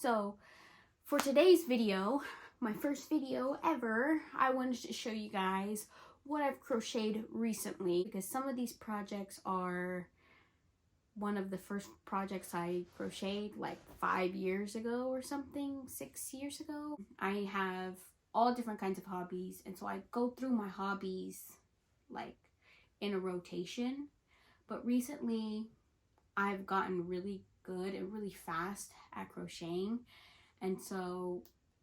So for today's video, my first video ever, I wanted to show you guys what I've crocheted recently, because some of these projects are one of the first projects I crocheted like 5 years ago or something, 6 years ago. I have all different kinds of hobbies, and so I go through my hobbies like in a rotation. But recently I've gotten really good and really fast at crocheting, and so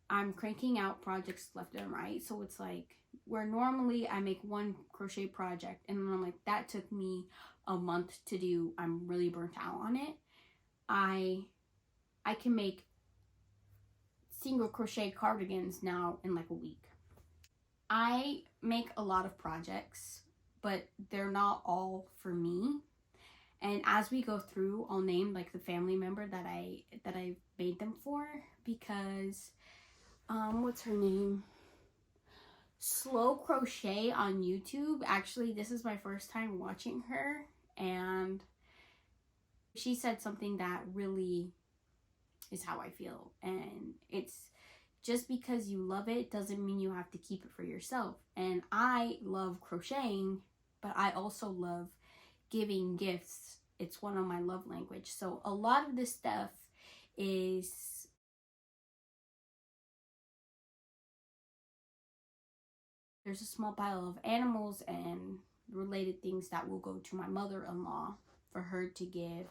I'm cranking out projects left and right. So it's like where normally I make one crochet project and then I'm like, that took me a month to do, I'm really burnt out on it. I can make single crochet cardigans now in like a week. I make a lot of projects, but they're not all for me. And as we go through, I'll name like the family member that I made them for, because what's her name? Slow Crochet on YouTube. Actually, this is my first time watching her, and she said something that really is how I feel. And it's just because you love it doesn't mean you have to keep it for yourself. And I love crocheting, but I also love giving gifts. It's one of my love language. So a lot of this stuff is there's a small pile of animals and related things that will go to my mother-in-law for her to give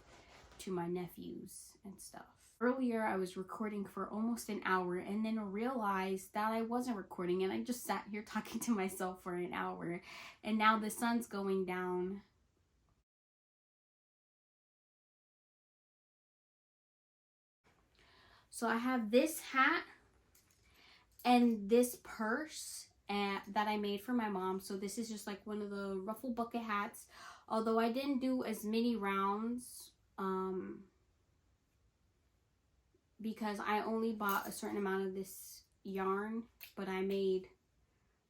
to my nephews and stuff. Earlier I was recording for almost an hour and then realized that I wasn't recording, and I just sat here talking to myself for an hour, and now the sun's going down. So I have this hat and this purse that I made for my mom. So this is just like one of the ruffle bucket hats, although I didn't do as many rounds because I only bought a certain amount of this yarn, but I made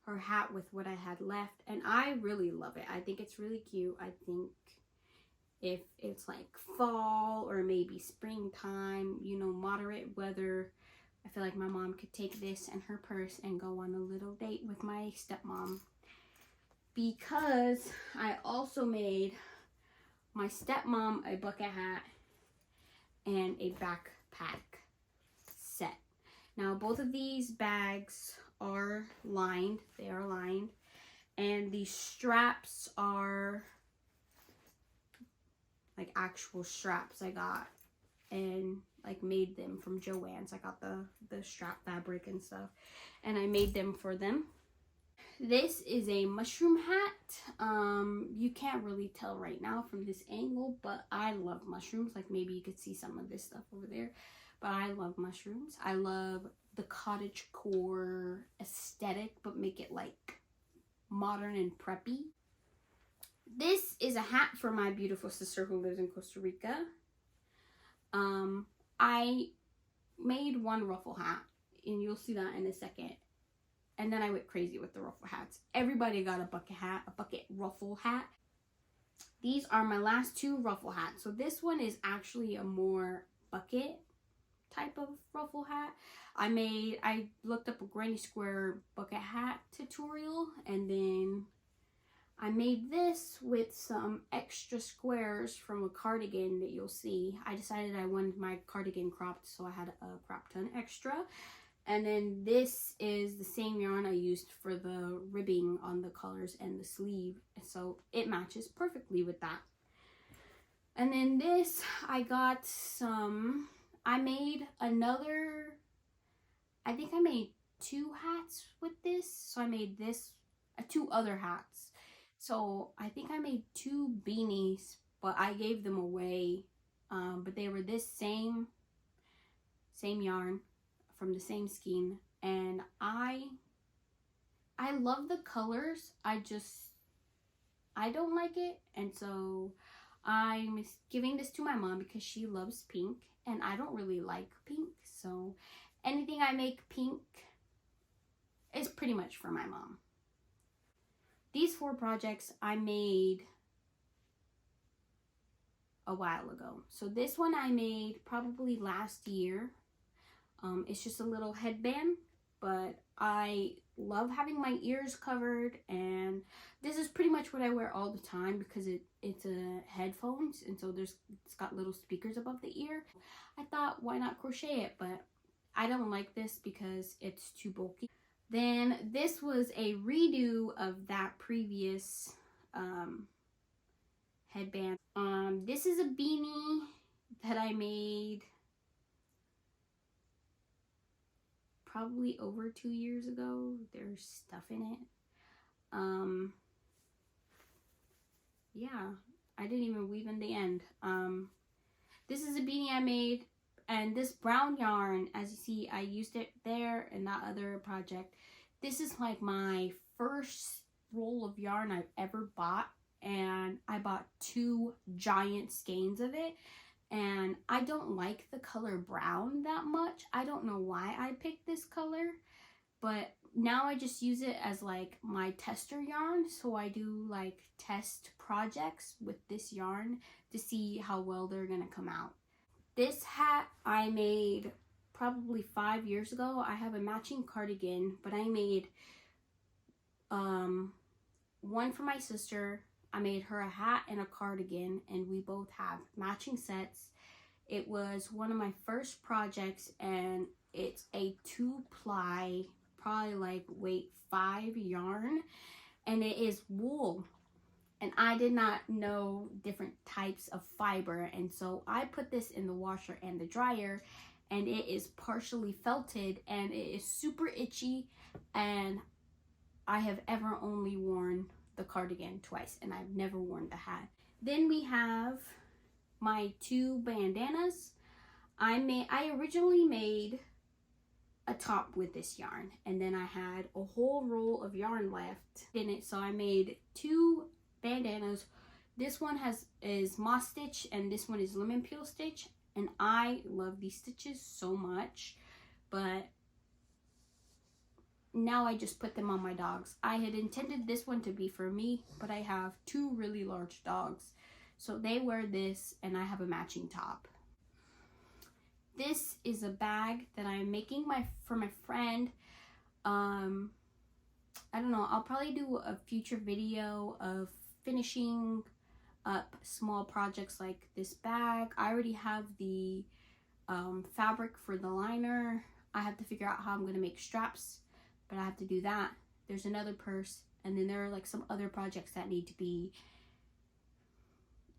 her hat with what I had left, and I really love it. I think it's really cute. I think if it's like fall or maybe springtime, you know, moderate weather, I feel like my mom could take this and her purse and go on a little date with my stepmom. Because I also made my stepmom a bucket hat and a backpack set. Now both of these bags are lined. They are lined. And these straps are like actual straps I got and like made them from Joann's. I got the strap fabric and stuff, and I made them for them. This is a mushroom hat. You can't really tell right now from this angle, but I love mushrooms. Like maybe you could see some of this stuff over there, but I love mushrooms. I love the cottagecore aesthetic, but make it like modern and preppy. This is a hat for my beautiful sister who lives in Costa Rica. I made one ruffle hat, and you'll see that in a second. And then I went crazy with the ruffle hats. Everybody got a bucket hat, a bucket ruffle hat. These are my last two ruffle hats. So this one is actually a more bucket type of ruffle hat. I looked up a granny square bucket hat tutorial, and then I made this with some extra squares from a cardigan that you'll see. I decided I wanted my cardigan cropped, so I had a crop ton extra. And then this is the same yarn I used for the ribbing on the collars and the sleeve, so it matches perfectly with that. And then this, I got some, I made another, I think I made 2 hats with this. So I made this, 2 other hats. So I think I made 2 beanies, but I gave them away. But they were this same yarn from the same skein, and I love the colors. I don't like it, and so I'm giving this to my mom because she loves pink, and I don't really like pink. So anything I make pink is pretty much for my mom. These 4 projects I made a while ago. So this one I made probably last year. It's just a little headband, but I love having my ears covered, and this is pretty much what I wear all the time because it's a headphones, and so it's got little speakers above the ear. I thought, why not crochet it? But I don't like this because it's too bulky. Then this was a redo of that previous headband. This is a beanie that I made probably over 2 years ago. There's stuff in it. Yeah, I didn't even weave in the end. This is a beanie I made, and this brown yarn, as you see, I used it there in that other project. This is like my first roll of yarn I've ever bought, and I bought 2 giant skeins of it, and I don't like the color brown that much. I don't know why I picked this color, but now I just use it as like my tester yarn. So I do like test projects with this yarn to see how well they're gonna come out. This hat I made probably 5 years ago. I have a matching cardigan, but I made one for my sister. I made her a hat and a cardigan, and we both have matching sets. It was one of my first projects, and it's a 2-ply, probably like weight 5 yarn, and it is wool. And I did not know different types of fiber, and so I put this in the washer and the dryer, and it is partially felted, and it is super itchy, and I have ever only worn the cardigan twice, and I've never worn the hat. Then we have my 2 bandanas. I originally made a top with this yarn, and then I had a whole roll of yarn left in it, so I made 2 bandanas. This one is moss stitch, and this one is lemon peel stitch, and I love these stitches so much, but now I just put them on my dogs. I had intended this one to be for me, but I have 2 really large dogs, so they wear this, and I have a matching top. This is a bag that I'm making for my friend. I don't know, I'll probably do a future video of finishing up small projects like this bag. I already have the fabric for the liner. I have to figure out how I'm going to make straps, but I have to do that. There's another purse, and then there are like some other projects that need to be,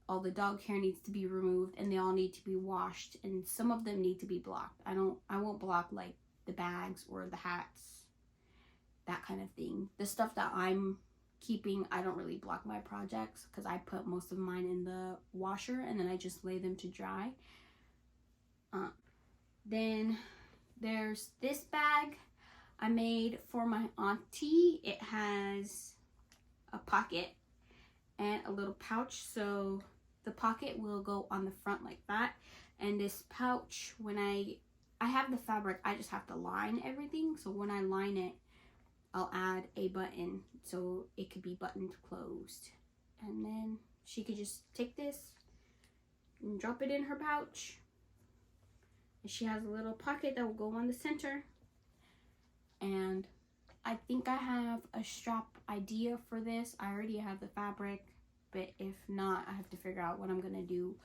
all the dog hair needs to be removed, and they all need to be washed, and some of them need to be blocked. I won't block like the bags or the hats, that kind of thing. The stuff that I'm keeping, I don't really block my projects because I put most of mine in the washer and then I just lay them to dry. Then there's this bag I made for my auntie. It has a pocket and a little pouch, so the pocket will go on the front like that, and this pouch, when I have the fabric, I just have to line everything, so when I line it, I'll add a button so it could be buttoned closed, and then she could just take this and drop it in her pouch, and she has a little pocket that will go on the center. And I think I have a strap idea for this. I already have the fabric, but if not, I have to figure out what I'm gonna do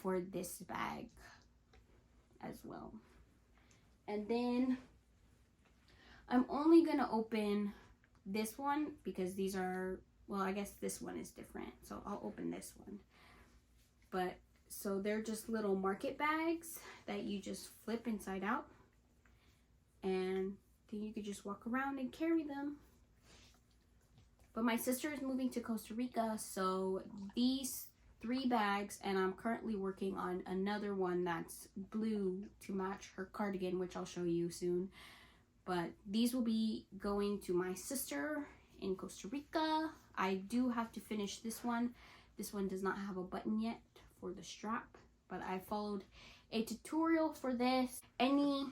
for this bag as well. And then I'm only gonna open this one because these are, well, I guess this one is different, so I'll open this one. But so they're just little market bags that you just flip inside out, and then you could just walk around and carry them. But my sister is moving to Costa Rica, so these 3 bags, and I'm currently working on another one that's blue to match her cardigan, which I'll show you soon. But these will be going to my sister in Costa Rica. I do have to finish this one. This one does not have a button yet for the strap, but I followed a tutorial for this. Any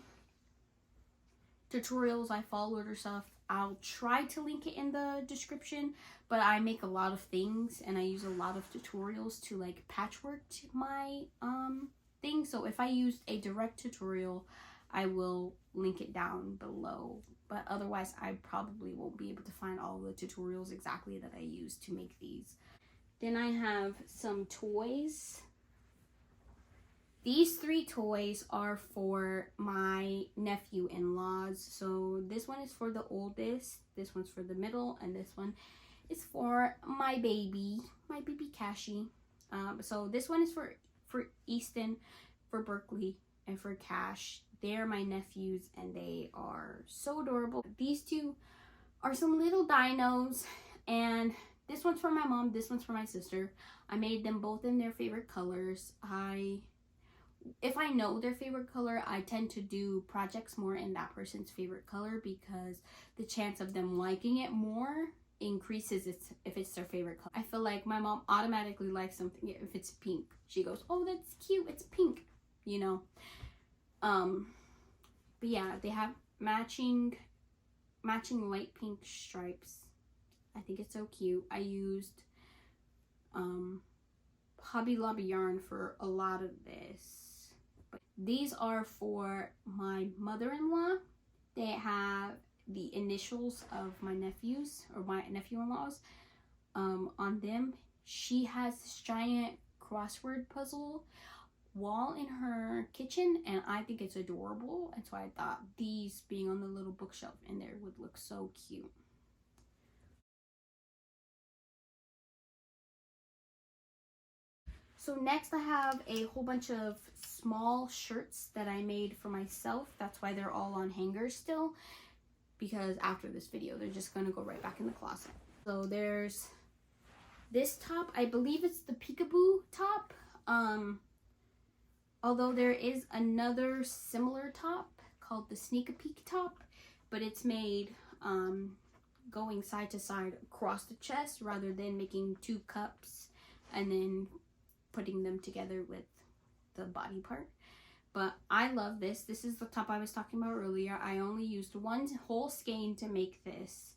tutorials I followed or stuff, I'll try to link it in the description, but I make a lot of things and I use a lot of tutorials to like patchwork my thing. So if I used a direct tutorial, I will link it down below. But otherwise, I probably won't be able to find all the tutorials exactly that I use to make these. Then I have some toys. These 3 toys are for my nephew-in-laws. So this one is for the oldest, this one's for the middle, and this one is for my baby Cashy. So this one is for Easton, for Berkeley, and for Cash. They're my nephews and they are so adorable. These 2 are some little dinos, and this one's for my mom, this one's for my sister. I made them both in their favorite colors. If I know their favorite color, I tend to do projects more in that person's favorite color because the chance of them liking it more increases if it's their favorite color. I feel like my mom automatically likes something if it's pink. She goes, oh, that's cute, it's pink, you know. But yeah, they have matching light pink stripes. I think it's so cute. I used Hobby Lobby yarn for a lot of this. But these are for my mother-in-law. They have the initials of my nephews or my nephew-in-laws on them. She has this giant crossword puzzle wall in her kitchen, and I think it's adorable, and so I thought these being on the little bookshelf in there would look so cute. So next I have a whole bunch of small shirts that I made for myself. That's why they're all on hangers still, because after this video they're just gonna go right back in the closet. So there's this top, I believe it's the peekaboo top, although there is another similar top called the sneak a peek top, but it's made going side to side across the chest rather than making 2 cups and then putting them together with the body part. But I love this. This is the top I was talking about earlier. I only used 1 whole skein to make this,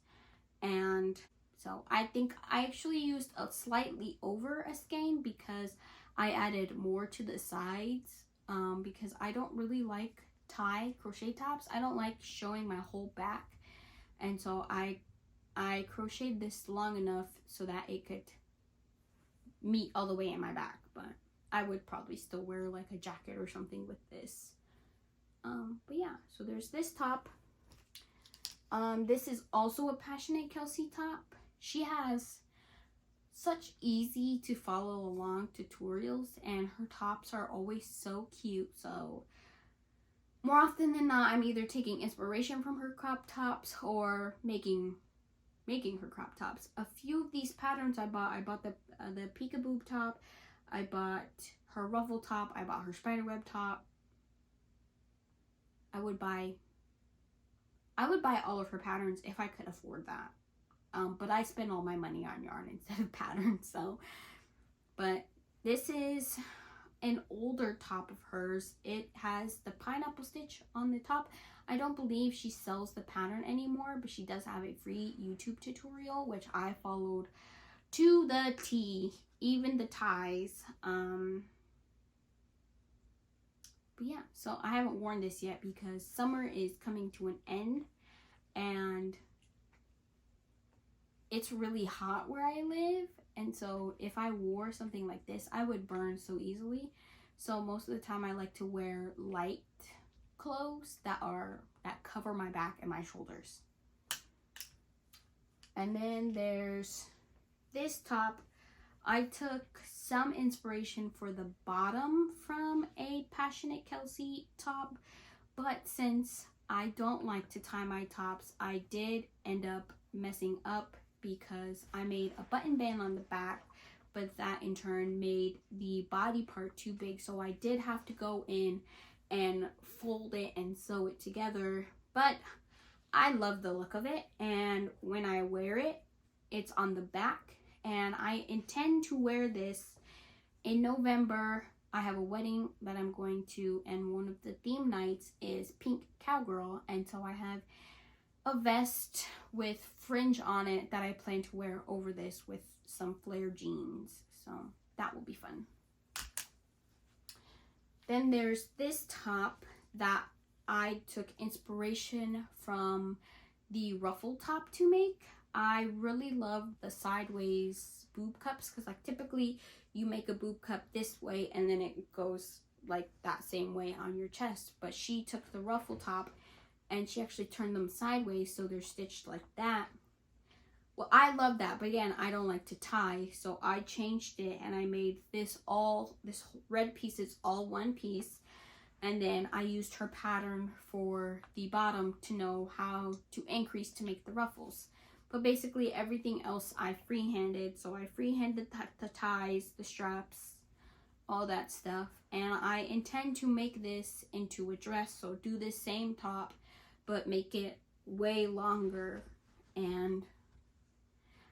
and so I think I actually used a slightly over a skein because I added more to the sides, because I don't really like tie crochet tops. I don't like showing my whole back, and so I crocheted this long enough so that it could meet all the way in my back. But I would probably still wear like a jacket or something with this. But yeah, so there's this top. This is also a Passionate Kelsey top. She has such easy to follow along tutorials, and her tops are always so cute. So more often than not, I'm either taking inspiration from her crop tops or making her crop tops. A few of these patterns I bought the peekaboo top, I bought her ruffle top, I bought her spiderweb top. I would buy all of her patterns if I could afford that. But I spend all my money on yarn instead of patterns, so. But this is an older top of hers. It has the pineapple stitch on the top. I don't believe she sells the pattern anymore, but she does have a free YouTube tutorial, which I followed to the T, even the ties. But yeah, so I haven't worn this yet because summer is coming to an end, and it's really hot where I live, and so if I wore something like this, I would burn so easily. So most of the time I like to wear light clothes that cover my back and my shoulders. And then there's this top. I took some inspiration for the bottom from a Passionate Kelsey top, but since I don't like to tie my tops, I did end up messing up because I made a button band on the back, but that in turn made the body part too big, so I did have to go in and fold it and sew it together. But I love the look of it, and when I wear it, it's on the back, and I intend to wear this in November. I have a wedding that I'm going to, and one of the theme nights is Pink Cowgirl, and so I have a vest with fringe on it that I plan to wear over this with some flare jeans, so that will be fun. Then there's this top that I took inspiration from the ruffle top to make. I really love the sideways boob cups because like typically you make a boob cup this way and then it goes like that same way on your chest, but she took the ruffle top and she actually turned them sideways so they're stitched like that. Well, I love that, but again, I don't like to tie, so I changed it and I made this red piece is all one piece, and then I used her pattern for the bottom to know how to increase to make the ruffles. But basically everything else I freehanded, so I freehanded the ties, the straps, all that stuff, and I intend to make this into a dress, so do this same top but make it way longer and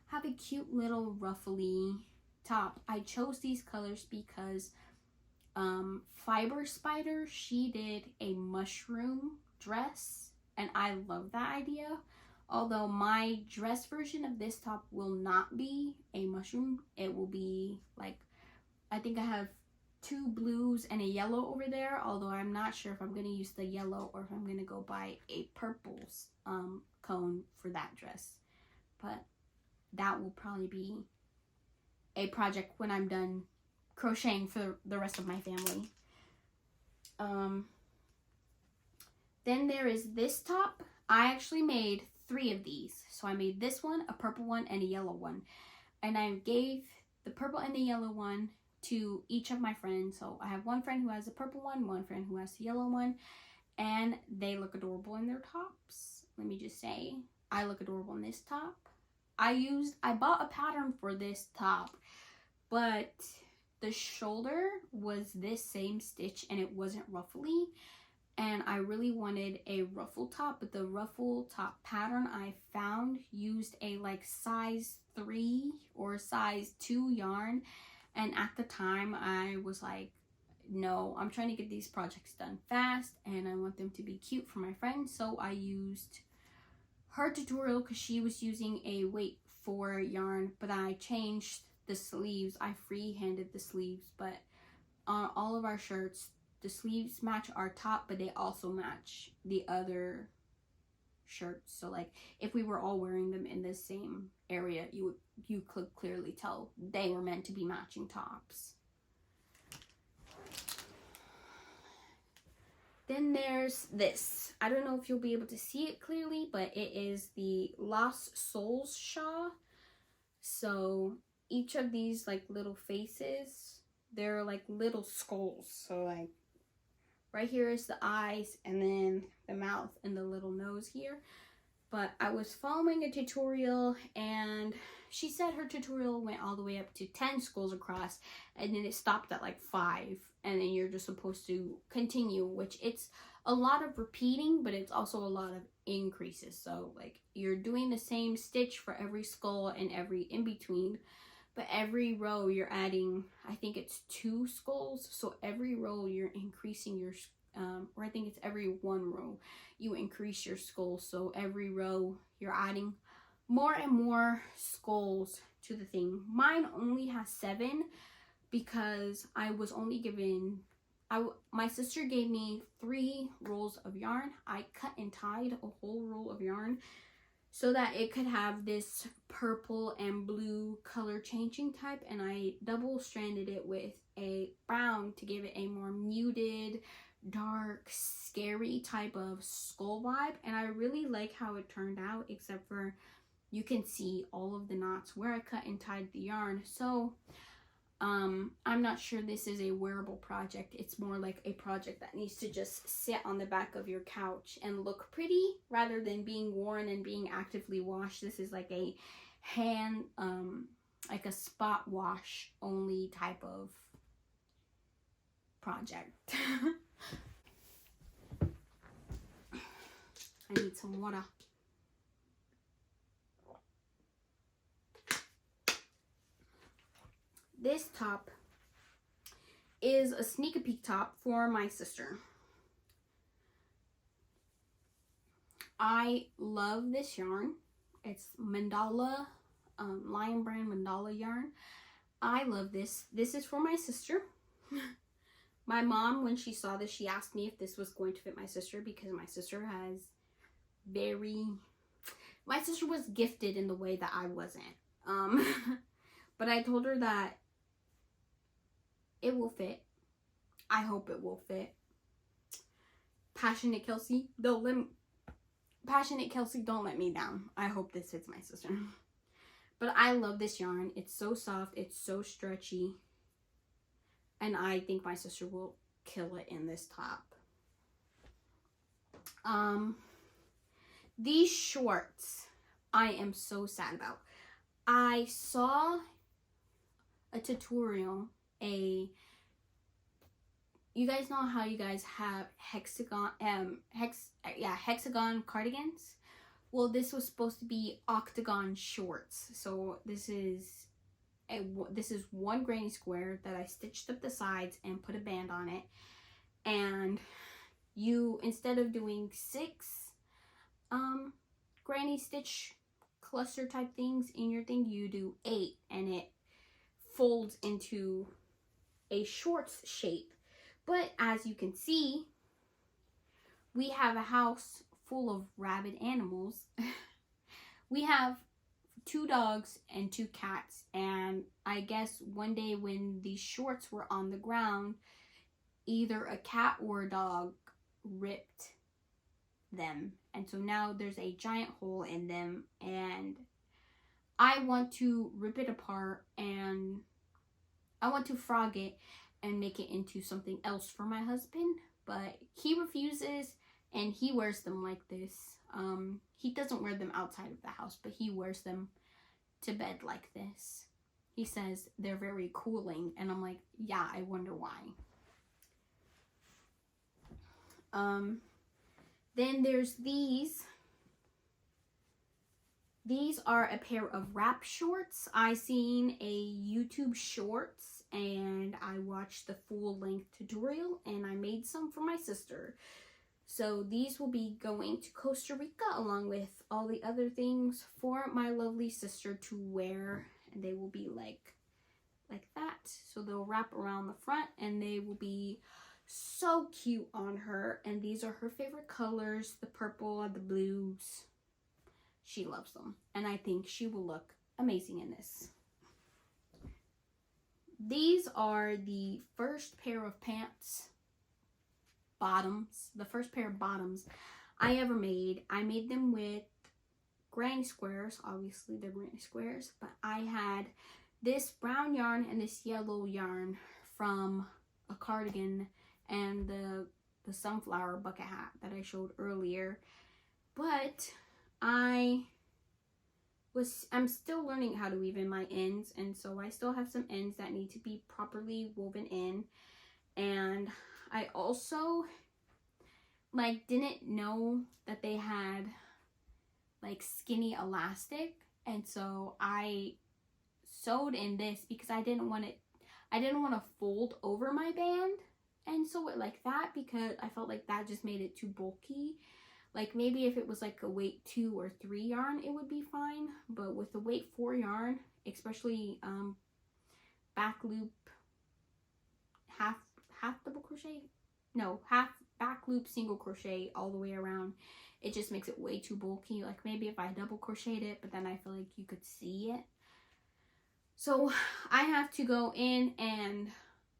have a cute little ruffly top. I chose these colors because Fiber Spider, she did a mushroom dress and I love that idea. Although my dress version of this top will not be a mushroom. It will be like, I think I have 2 blues and a yellow over there, although I'm not sure if I'm going to use the yellow or if I'm going to go buy a purple cone for that dress. But that will probably be a project when I'm done crocheting for the rest of my family. Then there is this top. I actually made 3 of these. So I made this one, a purple one, and a yellow one. And I gave the purple and the yellow one to each of my friends. So I have one friend who has the purple one friend who has the yellow one, and they look adorable in their tops. Let me just say, I look adorable in this top. I bought a pattern for this top, but the shoulder was this same stitch and it wasn't ruffly, and I really wanted a ruffle top, but the ruffle top pattern I found used a like size 3 or size 2 yarn, and at the time I was like, no, I'm trying to get these projects done fast and I want them to be cute for my friends. So I used her tutorial because she was using a weight 4 yarn, but I changed the sleeves. I free-handed the sleeves, but on all of our shirts, the sleeves match our top, but they also match the other shirts. So like if we were all wearing them in the same area, you could clearly tell they were meant to be matching tops. Then there's this. I don't know if you'll be able to see it clearly, but it is the Lost Souls shawl. So each of these like little faces, they're like little skulls. So like right here is the eyes and then the mouth and the little nose here. But I was following a tutorial and she said her tutorial went all the way up to 10 skulls across and then it stopped at like 5, and then you're just supposed to continue, which it's a lot of repeating, but it's also a lot of increases. So like you're doing the same stitch for every skull and every in between, but every row you're adding, I think it's 2 skulls, so every row you're increasing your or I think it's every 1 row you increase your skulls. So every row you're adding more and more skulls to the thing. Mine only has 7 because I was only given, my sister gave me 3 rolls of yarn. I cut and tied a whole roll of yarn so that it could have this purple and blue color changing type, and I double stranded it with a brown to give it a more muted, dark, scary type of skull vibe, and I really like how it turned out, except for you can see all of the knots where I cut and tied the yarn. So I'm not sure this is a wearable project. It's more like a project that needs to just sit on the back of your couch and look pretty rather than being worn and being actively washed. This is like a hand, like a spot wash only type of project. I need some water. This top is a sneak a peek top for my sister. I love this yarn. It's mandala, Lion Brand mandala yarn. I love this. This is for my sister. My mom, when she saw this, she asked me if this was going to fit my sister, because my sister has my sister was gifted in the way that I wasn't. But I told her that it will fit. I hope it will fit. Passionate Kelsey, don't let me down. I hope this fits my sister. But I love this yarn. It's so soft. It's so stretchy. And I think my sister will kill it in this top. These shorts, I am so sad about. I saw a tutorial, you guys know how you guys have hexagon cardigans? Well, this was supposed to be octagon shorts. So this is one granny square that I stitched up the sides and put a band on it. And you, instead of doing 6 granny stitch cluster type things in your thing, you do 8, and it folds into a shorts shape. But as you can see, we have a house full of rabid animals. We have 2 dogs and 2 cats, and I guess one day when these shorts were on the ground, either a cat or a dog ripped them, and so now there's a giant hole in them, and I want to rip it apart, and I want to frog it and make it into something else for my husband, but he refuses, and he wears them like this. He doesn't wear them outside of the house, but he wears them to bed like this. He says they're very cooling, and I'm like, yeah, I wonder why. Then there's these. These are a pair of wrap shorts. I seen a YouTube shorts, and I watched the full length tutorial, and I made some for my sister. So these will be going to Costa Rica along with all the other things for my lovely sister to wear. And they will be like that. So they'll wrap around the front, and they will be so cute on her. And these are her favorite colors, the purple and the blues. She loves them, and I think she will look amazing in this. These are the first pair of pants bottoms, the first pair of bottoms I ever made. I made them with granny squares. Obviously they're granny squares, but I had this brown yarn and this yellow yarn from a cardigan and the sunflower bucket hat that I showed earlier. But I'm still learning how to weave in my ends, and so I still have some ends that need to be properly woven in. And I also didn't know that they had skinny elastic, and so I sewed in this because I didn't want to fold over my band and sew it like that, because I felt like that just made it too bulky. Maybe if it was a weight 2 or 3 yarn, it would be fine. But with the weight 4 yarn, especially back loop, half double crochet, no, half back loop single crochet all the way around, it just makes it way too bulky. Maybe if I double crocheted it, but then I feel like you could see it. So I have to go in and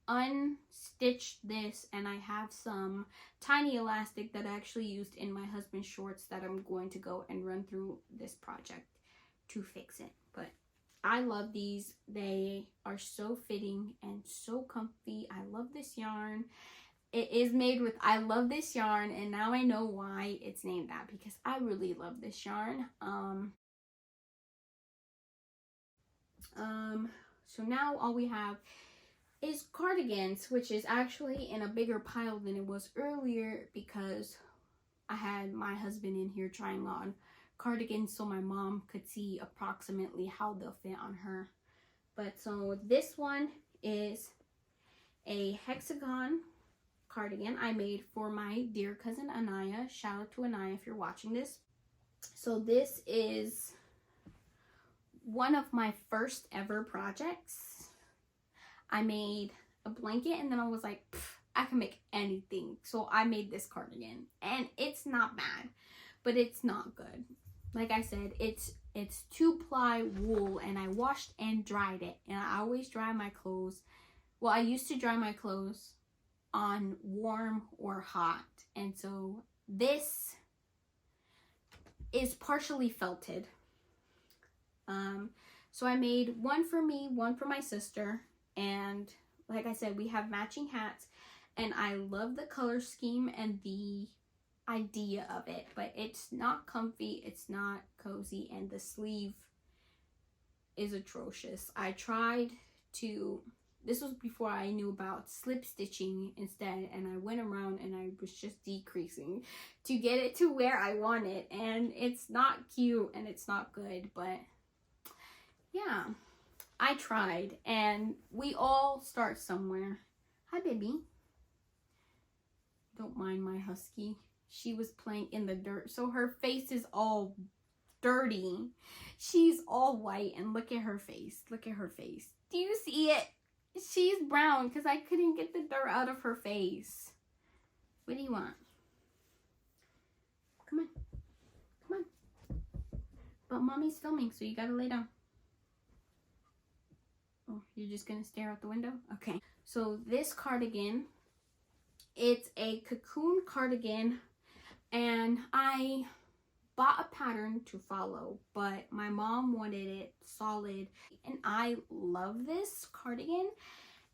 unstitch this, and I have some tiny elastic that I actually used in my husband's shorts that I'm going to go and run through this project to fix it. But I love these. They are so fitting and so comfy. I love this yarn. It is made with I love this yarn, and now I know why it's named that, because I really love this yarn. So now all we have is cardigans, which is actually in a bigger pile than it was earlier, because I had my husband in here trying on cardigans so my mom could see approximately how they'll fit on her. But so this one is a hexagon cardigan I made for my dear cousin Anaya. Shout out to Anaya if you're watching this. So this is one of my first ever projects. I made a blanket, and then I was like, I can make anything. So I made this cardigan, and it's not bad, but it's not good. Like I said, it's 2-ply wool, and I washed and dried it. And I always dry my clothes. Well, I used to dry my clothes on warm or hot. And so this is partially felted. So I made one for me, one for my sister, and like I said, we have matching hats, and I love the color scheme and the idea of it, but it's not comfy, it's not cozy, and the sleeve is atrocious. I tried to, this was before I knew about slip stitching instead, and I went around and I was just decreasing to get it to where I want it, and it's not cute and it's not good, but yeah, I tried, and we all start somewhere. Hi, baby. Don't mind my husky. She was playing in the dirt, so her face is all dirty. She's all white, and look at her face. Look at her face. Do you see it? She's brown because I couldn't get the dirt out of her face. What do you want? Come on. Come on. But mommy's filming, so you gotta lay down. Oh, you're just gonna stare out the window? Okay. So this cardigan, it's a cocoon cardigan, and I bought a pattern to follow, but my mom wanted it solid, and I love this cardigan,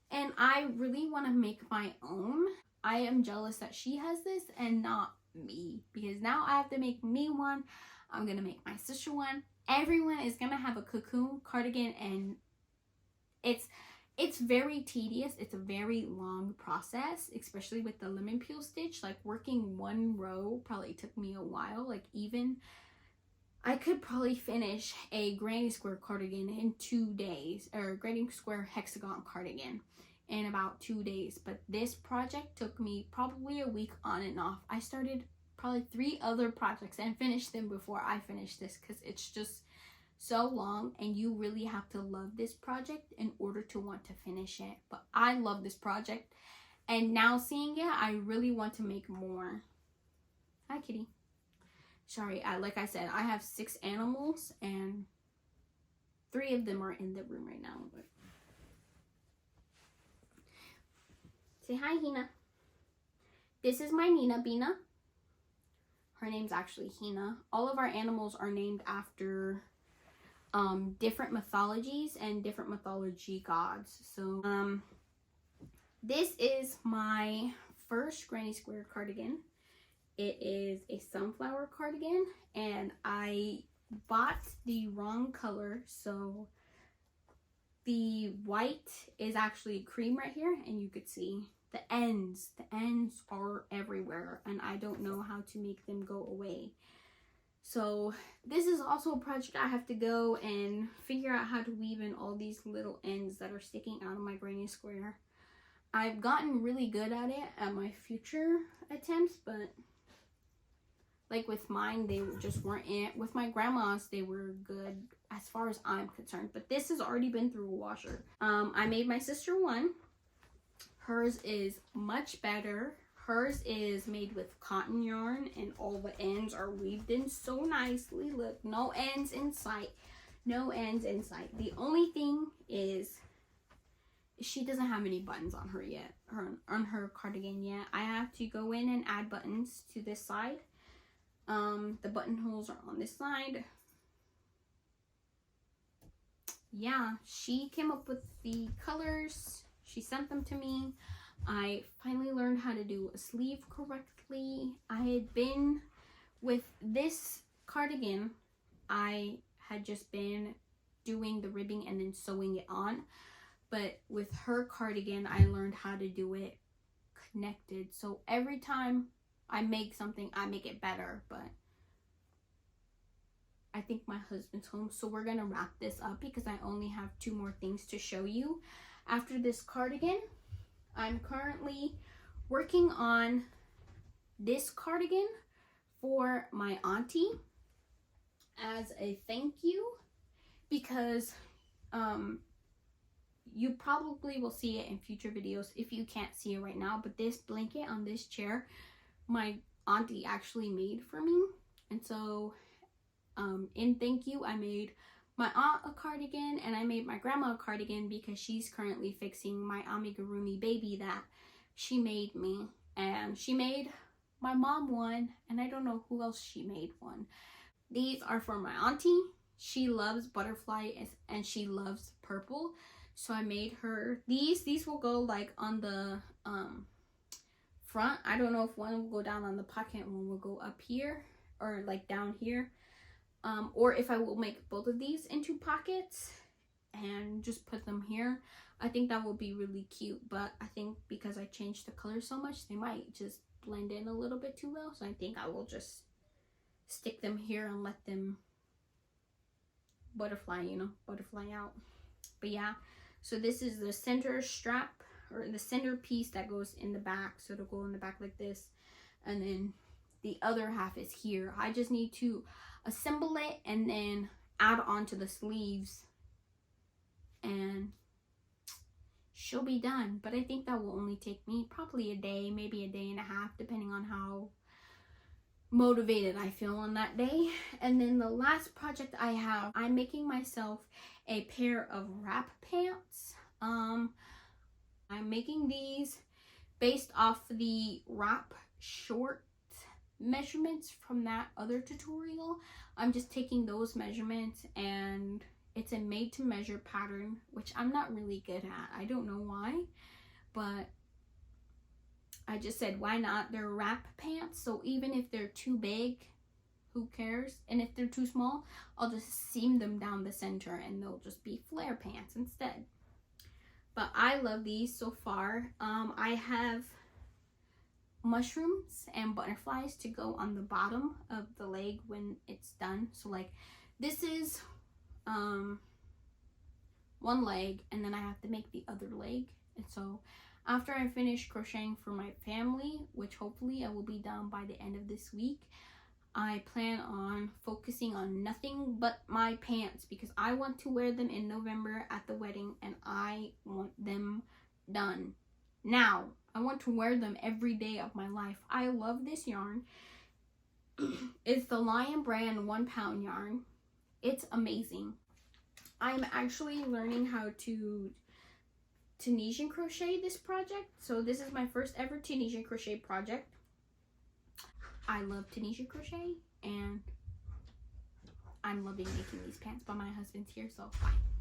and I really want to make my own. I am jealous that she has this and not me, because now I have to make me one. I'm gonna make my sister one. Everyone is gonna have a cocoon cardigan, and it's very tedious. It's a very long process, especially with the lemon peel stitch. Like, working one row probably took me a while. Like, even I could probably finish a granny square cardigan in 2 days, or granny square hexagon cardigan in about 2 days. But this project took me probably a week on and off. I started probably 3 other projects and finished them before I finished this, because it's just so long, and you really have to love this project in order to want to finish it. But I love this project, and now seeing it, I really want to make more. Hi, kitty. Sorry, like I said, I have 6 animals, and 3 of them are in the room right now. But say hi, Hina. This is my Nina Bina. Her name's actually Hina. All of our animals are named after different mythologies and different mythology gods. So this is my first granny square cardigan. It is a sunflower cardigan, and I bought the wrong color, so the white is actually cream right here, and you could see the ends are everywhere, and I don't know how to make them go away. So this is also a project I have to go and figure out how to weave in all these little ends that are sticking out of my granny square. I've gotten really good at it at my future attempts, but like with mine, they just weren't in it. With my grandma's, they were good as far as I'm concerned, but this has already been through a washer. I made my sister one. Hers is much better. Hers is made with cotton yarn, and all the ends are weaved in so nicely. Look, no ends in sight. No ends in sight. The only thing is she doesn't have any buttons on her yet, on her cardigan yet. I have to go in and add buttons to this side. The buttonholes are on this side. Yeah, she came up with the colors. She sent them to me. I finally learned how to do a sleeve correctly. I had been, with this cardigan, I had just been doing the ribbing and then sewing it on. But with her cardigan, I learned how to do it connected. So every time I make something, I make it better. But I think my husband's home, so we're gonna wrap this up because I only have 2 more things to show you. After this cardigan, I'm currently working on this cardigan for my auntie as a thank you, because You probably will see it in future videos if you can't see it right now, but this blanket on this chair, my auntie actually made for me. And so in thank you, I made my aunt a cardigan, and I made my grandma a cardigan because she's currently fixing my amigurumi baby that she made me. And she made my mom one, and I don't know who else she made one. These are for my auntie. She loves butterfly and she loves purple. So I made her these. These will go like on the front. I don't know if one will go down on the pocket and one will go up here or like down here. Or if I will make both of these into pockets and just put them here. I think that will be really cute, but I think because I changed the color so much, they might just blend in a little bit too well. So I think I will just stick them here and let them butterfly, you know, butterfly out. But yeah, so this is the center strap, or the center piece that goes in the back. So it'll go in the back like this, and then the other half is here. I just need to assemble it and then add on to the sleeves, and she'll be done. But I think that will only take me probably a day, maybe a day and a half, depending on how motivated I feel on that day. And then the last project I have, I'm making myself a pair of wrap pants. I'm making these based off the wrap short measurements from that other tutorial. I'm just taking those measurements, and it's a made to measure pattern, which I'm not really good at. I don't know why, but I just said, why not? They're wrap pants, so even if they're too big, who cares? And if they're too small, I'll just seam them down the center and they'll just be flare pants instead. But I love these so far. I have mushrooms and butterflies to go on the bottom of the leg when it's done. So like this is one leg, and then I have to make the other leg. And so after I finish crocheting for my family, which hopefully I will be done by the end of this week, I plan on focusing on nothing but my pants, because I want to wear them in November at the wedding, and I want them done now. I want to wear them every day of my life. I love this yarn. It's the Lion brand 1 pound yarn. It's amazing. I'm actually learning how to Tunisian crochet this project. So this is my first ever Tunisian crochet project. I love Tunisian crochet, and I'm loving making these pants, but my husband's here, so bye.